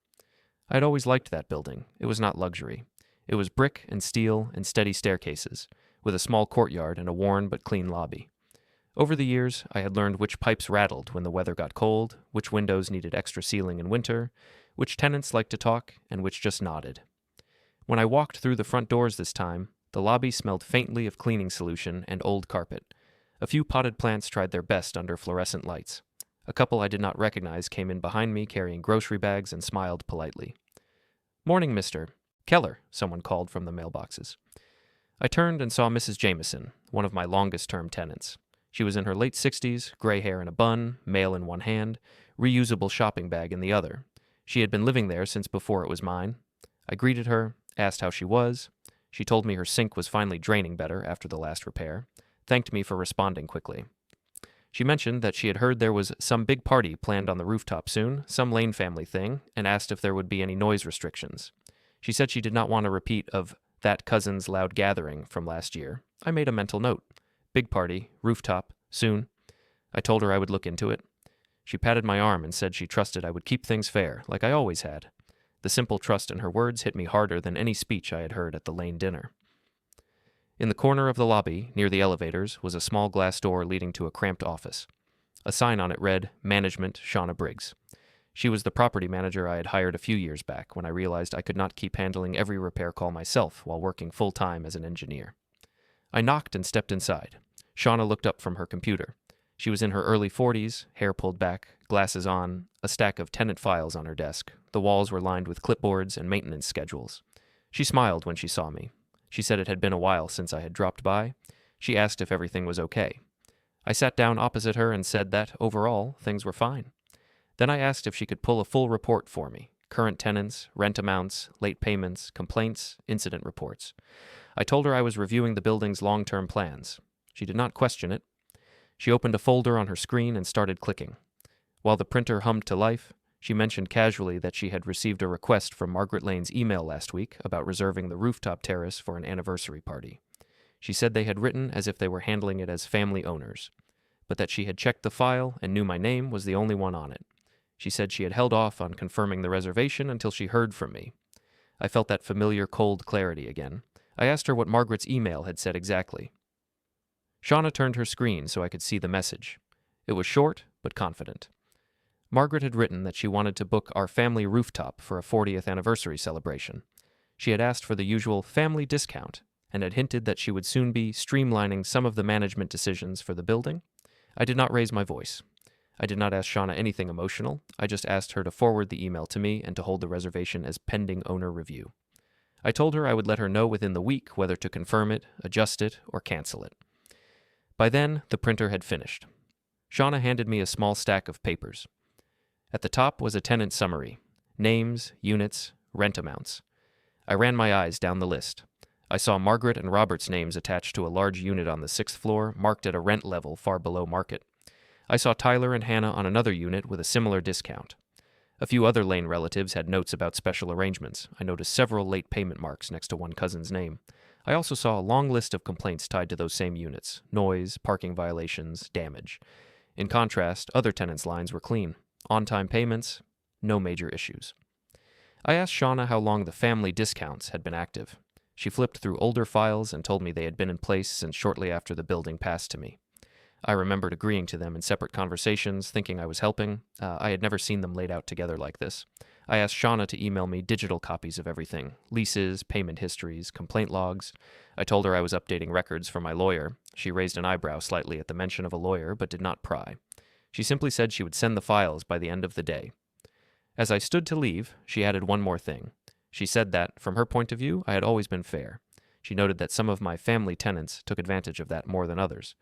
I had always liked that building. It was not luxury. It was brick and steel and steady staircases, with a small courtyard and a worn but clean lobby. Over the years, I had learned which pipes rattled when the weather got cold, which windows needed extra sealing in winter, which tenants liked to talk, and which just nodded. When I walked through the front doors this time, the lobby smelled faintly of cleaning solution and old carpet. A few potted plants tried their best under fluorescent lights. A couple I did not recognize came in behind me carrying grocery bags and smiled politely. "Morning, Mr. Keller," someone called from the mailboxes. I turned and saw Mrs. Jameson, one of my longest-term tenants. She was in her late 60s, gray hair in a bun, mail in one hand, reusable shopping bag in the other. She had been living there since before it was mine. I greeted her, asked how she was. She told me her sink was finally draining better after the last repair, thanked me for responding quickly. She mentioned that she had heard there was some big party planned on the rooftop soon, some Lane family thing, and asked if there would be any noise restrictions. She said she did not want a repeat of that cousin's loud gathering from last year. I made a mental note. Big party, rooftop, soon. I told her I would look into it. She patted my arm and said she trusted I would keep things fair, like I always had. The simple trust in her words hit me harder than any speech I had heard at the Lane dinner. In the corner of the lobby, near the elevators, was a small glass door leading to a cramped office. A sign on it read, "Management, Shauna Briggs." She was the property manager I had hired a few years back when I realized I could not keep handling every repair call myself while working full-time as an engineer. I knocked and stepped inside. Shauna looked up from her computer. She was in her early 40s, hair pulled back, glasses on, a stack of tenant files on her desk. The walls were lined with clipboards and maintenance schedules. She smiled when she saw me. She said it had been a while since I had dropped by. She asked if everything was okay. I sat down opposite her and said that, overall, things were fine. Then I asked if she could pull a full report for me: current tenants, rent amounts, late payments, complaints, incident reports. I told her I was reviewing the building's long-term plans. She did not question it. She opened a folder on her screen and started clicking. While the printer hummed to life, she mentioned casually that she had received a request from Margaret Lane's email last week about reserving the rooftop terrace for an anniversary party. She said they had written as if they were handling it as family owners, but that she had checked the file and knew my name was the only one on it. She said she had held off on confirming the reservation until she heard from me. I felt that familiar cold clarity again. I asked her what Margaret's email had said exactly. Shauna turned her screen so I could see the message. It was short, but confident. Margaret had written that she wanted to book our family rooftop for a 40th anniversary celebration. She had asked for the usual family discount and had hinted that she would soon be streamlining some of the management decisions for the building. I did not raise my voice. I did not ask Shauna anything emotional. I just asked her to forward the email to me and to hold the reservation as pending owner review. I told her I would let her know within the week whether to confirm it, adjust it, or cancel it. By then, the printer had finished. Shauna handed me a small stack of papers. At the top was a tenant summary: names, units, rent amounts. I ran my eyes down the list. I saw Margaret and Robert's names attached to a large unit on the 6th floor, marked at a rent level far below market. I saw Tyler and Hannah on another unit with a similar discount. A few other Lane relatives had notes about special arrangements. I noticed several late payment marks next to one cousin's name. I also saw a long list of complaints tied to those same units: noise, parking violations, damage. In contrast, other tenants' lines were clean. On-time payments, no major issues. I asked Shauna how long the family discounts had been active. She flipped through older files and told me they had been in place since shortly after the building passed to me. I remembered agreeing to them in separate conversations, thinking I was helping. I had never seen them laid out together like this. I asked Shauna to email me digital copies of everything: leases, payment histories, complaint logs. I told her I was updating records for my lawyer. She raised an eyebrow slightly at the mention of a lawyer, but did not pry. She simply said she would send the files by the end of the day. As I stood to leave, she added one more thing. She said that, from her point of view, I had always been fair. She noted that some of my family tenants took advantage of that more than others.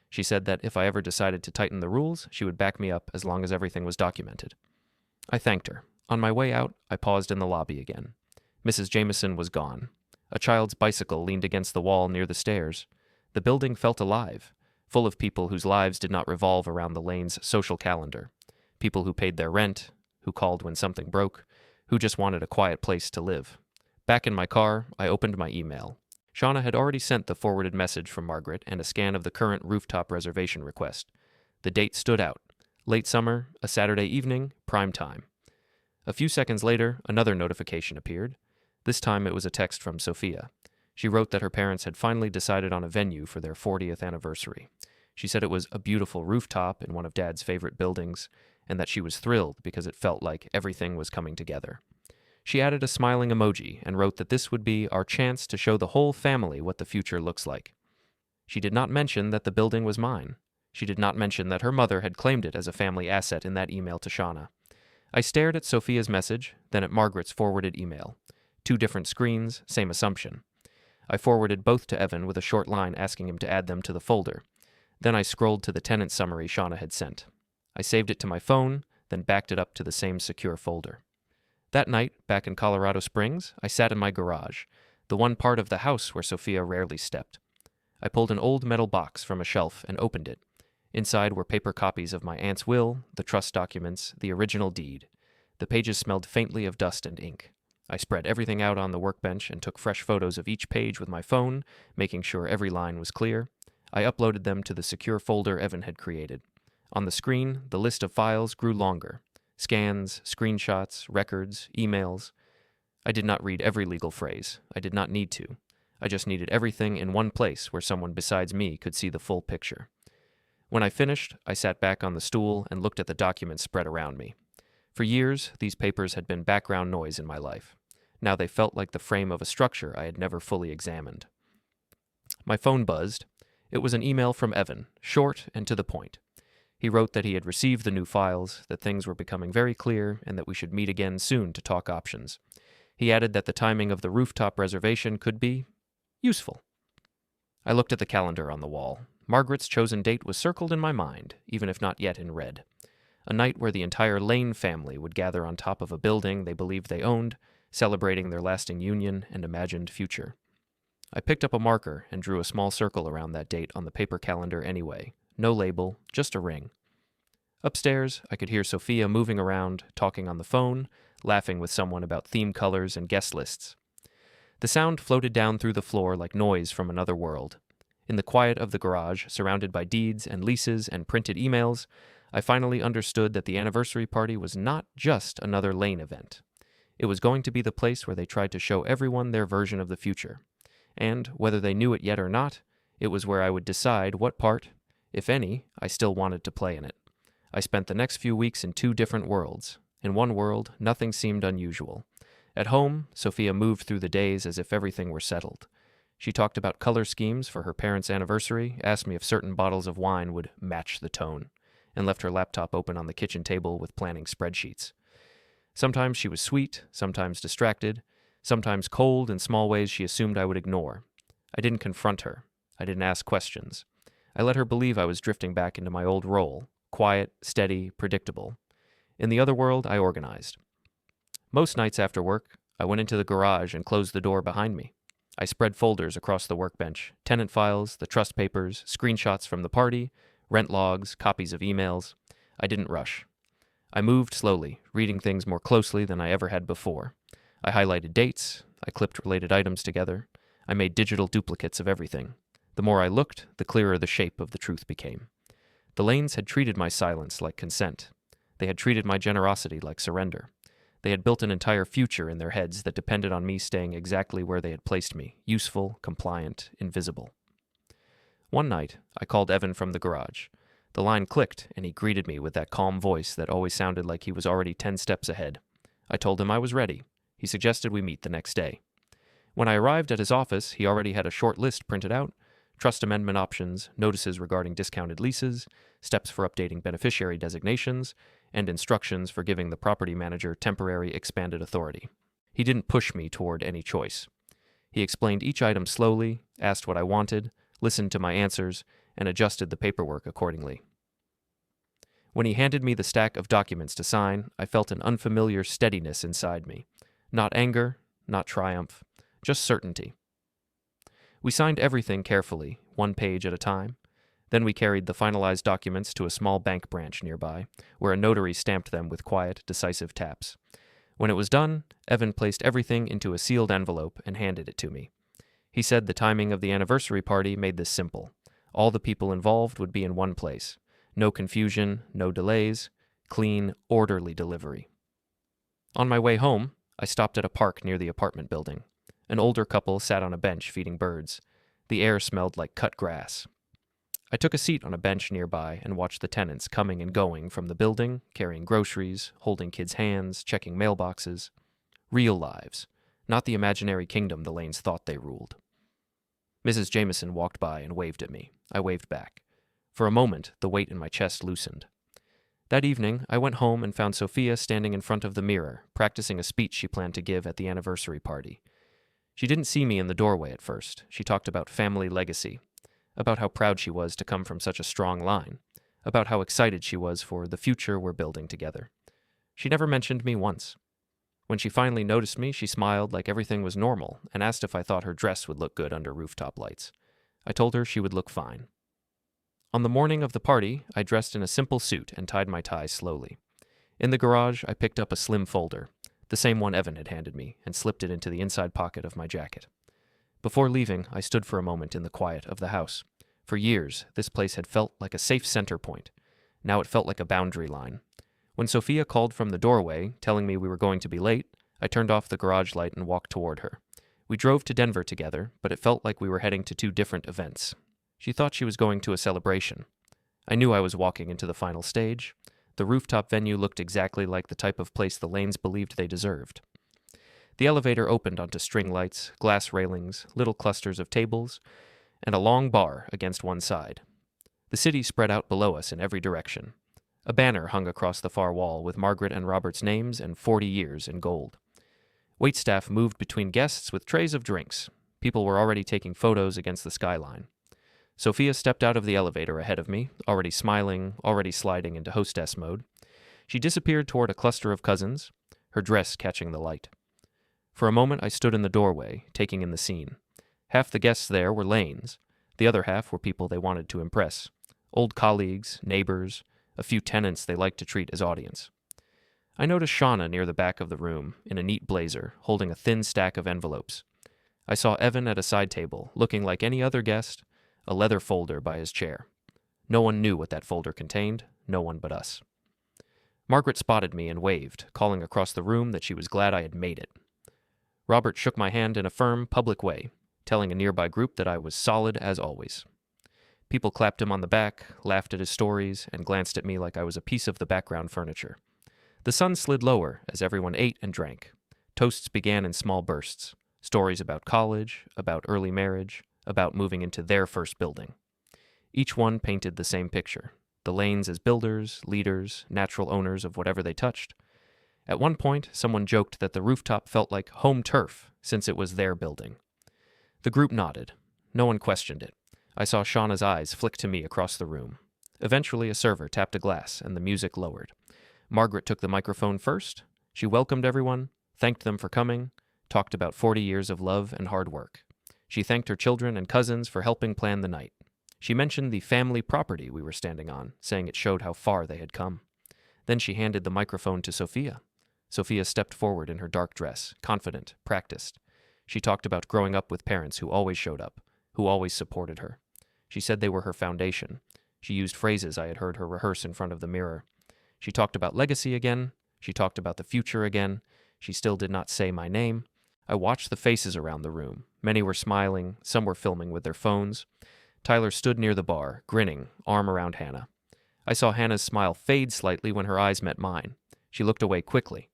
She said that if I ever decided to tighten the rules, she would back me up as long as everything was documented. I thanked her. On my way out, I paused in the lobby again. Mrs. Jameson was gone. A child's bicycle leaned against the wall near the stairs. The building felt alive, full of people whose lives did not revolve around the Lane's social calendar. People who paid their rent, who called when something broke, who just wanted a quiet place to live. Back in my car, I opened my email. Shauna had already sent the forwarded message from Margaret and a scan of the current rooftop reservation request. The date stood out. Late summer, a Saturday evening, prime time. A few seconds later, another notification appeared. This time it was a text from Sofia. She wrote that her parents had finally decided on a venue for their 40th anniversary. She said it was a beautiful rooftop in one of Dad's favorite buildings, and that she was thrilled because it felt like everything was coming together. She added a smiling emoji and wrote that this would be our chance to show the whole family what the future looks like. She did not mention that the building was mine. She did not mention that her mother had claimed it as a family asset in that email to Shauna. I stared at Sophia's message, then at Margaret's forwarded email. 2 different screens, same assumption. I forwarded both to Evan with a short line asking him to add them to the folder. Then I scrolled to the tenant summary Shauna had sent. I saved it to my phone, then backed it up to the same secure folder. That night, back in Colorado Springs, I sat in my garage, the one part of the house where Sofia rarely stepped. I pulled an old metal box from a shelf and opened it. Inside were paper copies of my aunt's will, the trust documents, the original deed. The pages smelled faintly of dust and ink. I spread everything out on the workbench and took fresh photos of each page with my phone, making sure every line was clear. I uploaded them to the secure folder Evan had created. On the screen, the list of files grew longer. Scans, screenshots, records, emails. I did not read every legal phrase. I did not need to. I just needed everything in one place where someone besides me could see the full picture. When I finished, I sat back on the stool and looked at the documents spread around me. For years, these papers had been background noise in my life. Now they felt like the frame of a structure I had never fully examined. My phone buzzed. It was an email from Evan, short and to the point. He wrote that he had received the new files, that things were becoming very clear, and that we should meet again soon to talk options. He added that the timing of the rooftop reservation could be useful. I looked at the calendar on the wall. Margaret's chosen date was circled in my mind, even if not yet in red. A night where the entire Lane family would gather on top of a building they believed they owned, celebrating their lasting union and imagined future. I picked up a marker and drew a small circle around that date on the paper calendar anyway. No label, just a ring. Upstairs, I could hear Sofia moving around, talking on the phone, laughing with someone about theme colors and guest lists. The sound floated down through the floor like noise from another world. In the quiet of the garage, surrounded by deeds and leases and printed emails, I finally understood that the anniversary party was not just another Lane event. It was going to be the place where they tried to show everyone their version of the future. And, whether they knew it yet or not, it was where I would decide what part, if any, I still wanted to play in it. I spent the next few weeks in 2 different worlds. In one world, nothing seemed unusual. At home, Sofia moved through the days as if everything were settled. She talked about color schemes for her parents' anniversary, asked me if certain bottles of wine would match the tone, and left her laptop open on the kitchen table with planning spreadsheets. Sometimes she was sweet, sometimes distracted, sometimes cold in small ways she assumed I would ignore. I didn't confront her. I didn't ask questions. I let her believe I was drifting back into my old role, quiet, steady, predictable. In the other world, I organized. Most nights after work, I went into the garage and closed the door behind me. I spread folders across the workbench, tenant files, the trust papers, screenshots from the party, rent logs, copies of emails. I didn't rush. I moved slowly, reading things more closely than I ever had before. I highlighted dates. I clipped related items together. I made digital duplicates of everything. The more I looked, the clearer the shape of the truth became. The Lanes had treated my silence like consent. They had treated my generosity like surrender. They had built an entire future in their heads that depended on me staying exactly where they had placed me, useful, compliant, invisible. One night, I called Evan from the garage. The line clicked, and he greeted me with that calm voice that always sounded like he was already 10 steps ahead. I told him I was ready. He suggested we meet the next day. When I arrived at his office, he already had a short list printed out: trust amendment options, notices regarding discounted leases, steps for updating beneficiary designations, and instructions for giving the property manager temporary expanded authority. He didn't push me toward any choice. He explained each item slowly, asked what I wanted, listened to my answers, and adjusted the paperwork accordingly. When he handed me the stack of documents to sign, I felt an unfamiliar steadiness inside me. Not anger, not triumph, just certainty. We signed everything carefully, 1 page at a time. Then we carried the finalized documents to a small bank branch nearby, where a notary stamped them with quiet, decisive taps. When it was done, Evan placed everything into a sealed envelope and handed it to me. He said the timing of the anniversary party made this simple. All the people involved would be in one place. No confusion, no delays, clean, orderly delivery. On my way home, I stopped at a park near the apartment building. An older couple sat on a bench feeding birds. The air smelled like cut grass. I took a seat on a bench nearby and watched the tenants coming and going from the building, carrying groceries, holding kids' hands, checking mailboxes. Real lives, not the imaginary kingdom the Lanes thought they ruled. Mrs. Jameson walked by and waved at me. I waved back. For a moment, the weight in my chest loosened. That evening, I went home and found Sofia standing in front of the mirror, practicing a speech she planned to give at the anniversary party. She didn't see me in the doorway at first. She talked about family legacy, about how proud she was to come from such a strong line, about how excited she was for the future we're building together. She never mentioned me once. When she finally noticed me, she smiled like everything was normal and asked if I thought her dress would look good under rooftop lights. I told her she would look fine. On the morning of the party, I dressed in a simple suit and tied my tie slowly. In the garage, I picked up a slim folder, the same one Evan had handed me, and slipped it into the inside pocket of my jacket. Before leaving, I stood for a moment in the quiet of the house. For years, this place had felt like a safe center point. Now it felt like a boundary line. When Sofia called from the doorway, telling me we were going to be late, I turned off the garage light and walked toward her. We drove to Denver together, but it felt like we were heading to two different events. She thought she was going to a celebration. I knew I was walking into the final stage. The rooftop venue looked exactly like the type of place the Lanes believed they deserved. The elevator opened onto string lights, glass railings, little clusters of tables, and a long bar against one side. The city spread out below us in every direction. A banner hung across the far wall with Margaret and Robert's names and 40 years in gold. Waitstaff moved between guests with trays of drinks. People were already taking photos against the skyline. Sofia stepped out of the elevator ahead of me, already smiling, already sliding into hostess mode. She disappeared toward a cluster of cousins, her dress catching the light. For a moment I stood in the doorway, taking in the scene. Half the guests there were Lanes. The other half were people they wanted to impress. Old colleagues, neighbors, a few tenants they liked to treat as audience. I noticed Shauna near the back of the room, in a neat blazer, holding a thin stack of envelopes. I saw Evan at a side table, looking like any other guest, a leather folder by his chair. No one knew what that folder contained, no one but us. Margaret spotted me and waved, calling across the room that she was glad I had made it. Robert shook my hand in a firm, public way, telling a nearby group that I was solid as always. People clapped him on the back, laughed at his stories, and glanced at me like I was a piece of the background furniture. The sun slid lower as everyone ate and drank. Toasts began in small bursts. Stories about college, about early marriage, about moving into their first building. Each one painted the same picture. The Lanes as builders, leaders, natural owners of whatever they touched. At one point, someone joked that the rooftop felt like home turf, since it was their building. The group nodded. No one questioned it. I saw Shauna's eyes flick to me across the room. Eventually, a server tapped a glass, and the music lowered. Margaret took the microphone first. She welcomed everyone, thanked them for coming, talked about 40 years of love and hard work. She thanked her children and cousins for helping plan the night. She mentioned the family property we were standing on, saying it showed how far they had come. Then she handed the microphone to Sofia. Sofia stepped forward in her dark dress, confident, practiced. She talked about growing up with parents who always showed up, who always supported her. She said they were her foundation. She used phrases I had heard her rehearse in front of the mirror. She talked about legacy again. She talked about the future again. She still did not say my name. I watched the faces around the room. Many were smiling, some were filming with their phones. Tyler stood near the bar, grinning, arm around Hannah. I saw Hannah's smile fade slightly when her eyes met mine. She looked away quickly.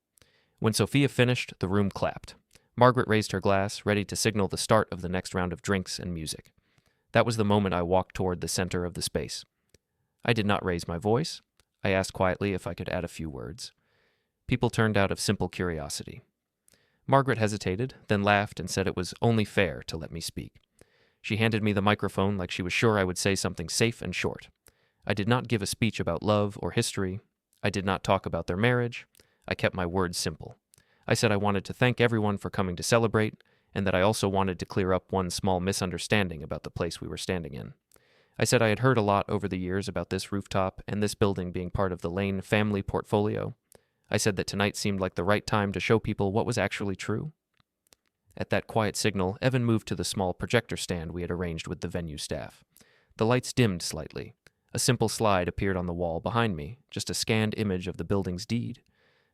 When Sofia finished, the room clapped. Margaret raised her glass, ready to signal the start of the next round of drinks and music. That was the moment I walked toward the center of the space. I did not raise my voice. I asked quietly if I could add a few words. People turned out of simple curiosity. Margaret hesitated, then laughed and said it was only fair to let me speak. She handed me the microphone like she was sure I would say something safe and short. I did not give a speech about love or history. I did not talk about their marriage. I kept my words simple. I said I wanted to thank everyone for coming to celebrate, and that I also wanted to clear up one small misunderstanding about the place we were standing in. I said I had heard a lot over the years about this rooftop and this building being part of the Lane family portfolio. I said that tonight seemed like the right time to show people what was actually true. At that quiet signal, Evan moved to the small projector stand we had arranged with the venue staff. The lights dimmed slightly. A simple slide appeared on the wall behind me, just a scanned image of the building's deed,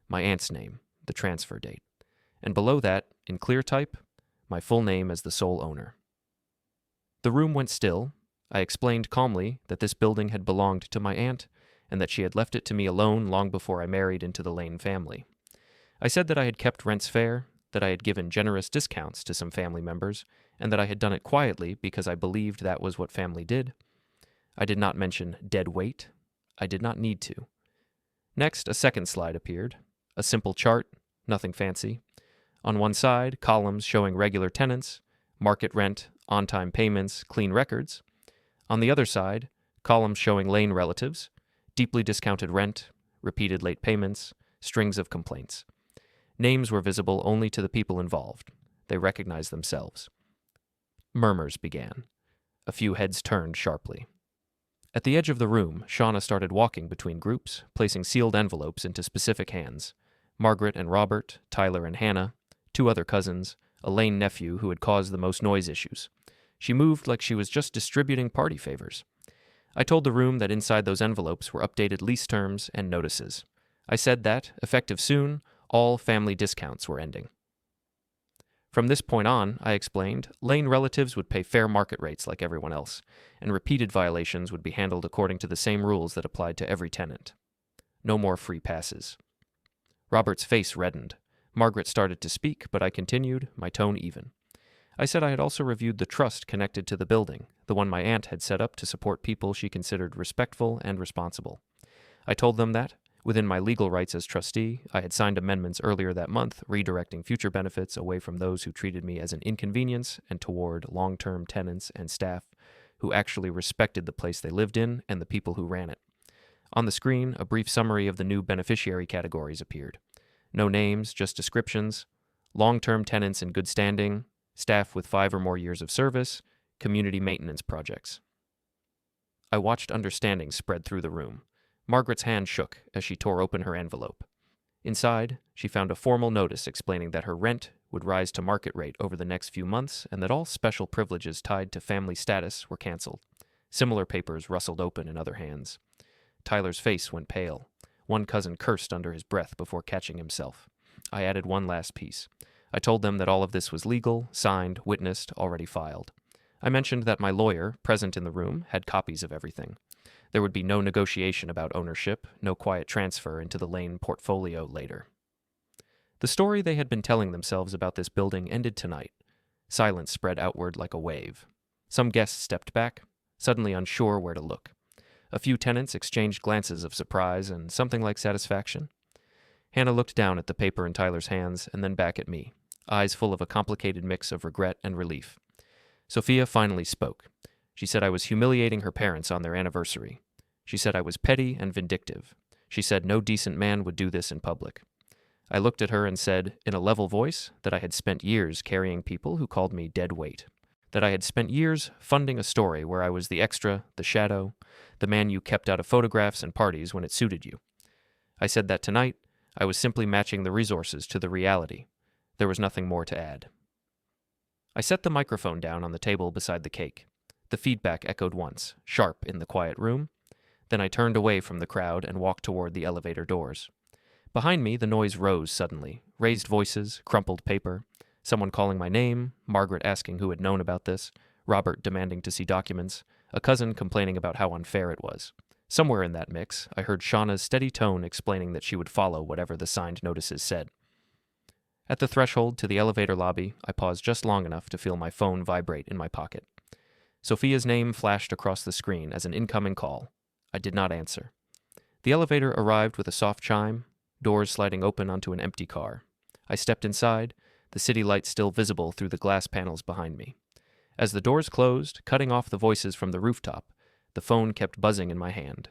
my aunt's name, the transfer date, and below that, in clear type, my full name as the sole owner. The room went still. I explained calmly that this building had belonged to my aunt and that she had left it to me alone long before I married into the Lane family. I said that I had kept rents fair, that I had given generous discounts to some family members, and that I had done it quietly because I believed that was what family did. I did not mention dead weight. I did not need to. Next, a second slide appeared. A simple chart, nothing fancy. On one side, columns showing regular tenants, market rent, on-time payments, clean records. On the other side, columns showing Lane relatives, deeply discounted rent, repeated late payments, strings of complaints. Names were visible only to the people involved. They recognized themselves. Murmurs began. A few heads turned sharply. At the edge of the room, Shauna started walking between groups, placing sealed envelopes into specific hands. Margaret and Robert, Tyler and Hannah, 2 other cousins, a Lane nephew who had caused the most noise issues. She moved like she was just distributing party favors. I told the room that inside those envelopes were updated lease terms and notices. I said that, effective soon, all family discounts were ending. From this point on, I explained, Lane relatives would pay fair market rates like everyone else, and repeated violations would be handled according to the same rules that applied to every tenant. No more free passes. Robert's face reddened. Margaret started to speak, but I continued, my tone even. I said I had also reviewed the trust connected to the building, the one my aunt had set up to support people she considered respectful and responsible. I told them that, within my legal rights as trustee, I had signed amendments earlier that month redirecting future benefits away from those who treated me as an inconvenience and toward long-term tenants and staff who actually respected the place they lived in and the people who ran it. On the screen, a brief summary of the new beneficiary categories appeared. No names, just descriptions. Long-term tenants in good standing, staff with 5 or more years of service, community maintenance projects. I watched understanding spread through the room. Margaret's hand shook as she tore open her envelope. Inside, she found a formal notice explaining that her rent would rise to market rate over the next few months and that all special privileges tied to family status were canceled. Similar papers rustled open in other hands. Tyler's face went pale. One cousin cursed under his breath before catching himself. I added one last piece. I told them that all of this was legal, signed, witnessed, already filed. I mentioned that my lawyer, present in the room, had copies of everything. There would be no negotiation about ownership, no quiet transfer into the Lane portfolio later. The story they had been telling themselves about this building ended tonight. Silence spread outward like a wave. Some guests stepped back, suddenly unsure where to look. A few tenants exchanged glances of surprise and something like satisfaction. Hannah looked down at the paper in Tyler's hands and then back at me, eyes full of a complicated mix of regret and relief. Sofia finally spoke. She said I was humiliating her parents on their anniversary. She said I was petty and vindictive. She said no decent man would do this in public. I looked at her and said, in a level voice, that I had spent years carrying people who called me dead weight. That I had spent years funding a story where I was the extra, the shadow, the man you kept out of photographs and parties when it suited you. I said that tonight, I was simply matching the resources to the reality. There was nothing more to add. I set the microphone down on the table beside the cake. The feedback echoed once, sharp in the quiet room. Then I turned away from the crowd and walked toward the elevator doors. Behind me, the noise rose suddenly. Raised voices, crumpled paper, someone calling my name, Margaret asking who had known about this, Robert demanding to see documents, a cousin complaining about how unfair it was. Somewhere in that mix, I heard Shauna's steady tone explaining that she would follow whatever the signed notices said. At the threshold to the elevator lobby, I paused just long enough to feel my phone vibrate in my pocket. Sofia's name flashed across the screen as an incoming call. I did not answer. The elevator arrived with a soft chime, doors sliding open onto an empty car. I stepped inside, the city light still visible through the glass panels behind me. As the doors closed, cutting off the voices from the rooftop, the phone kept buzzing in my hand.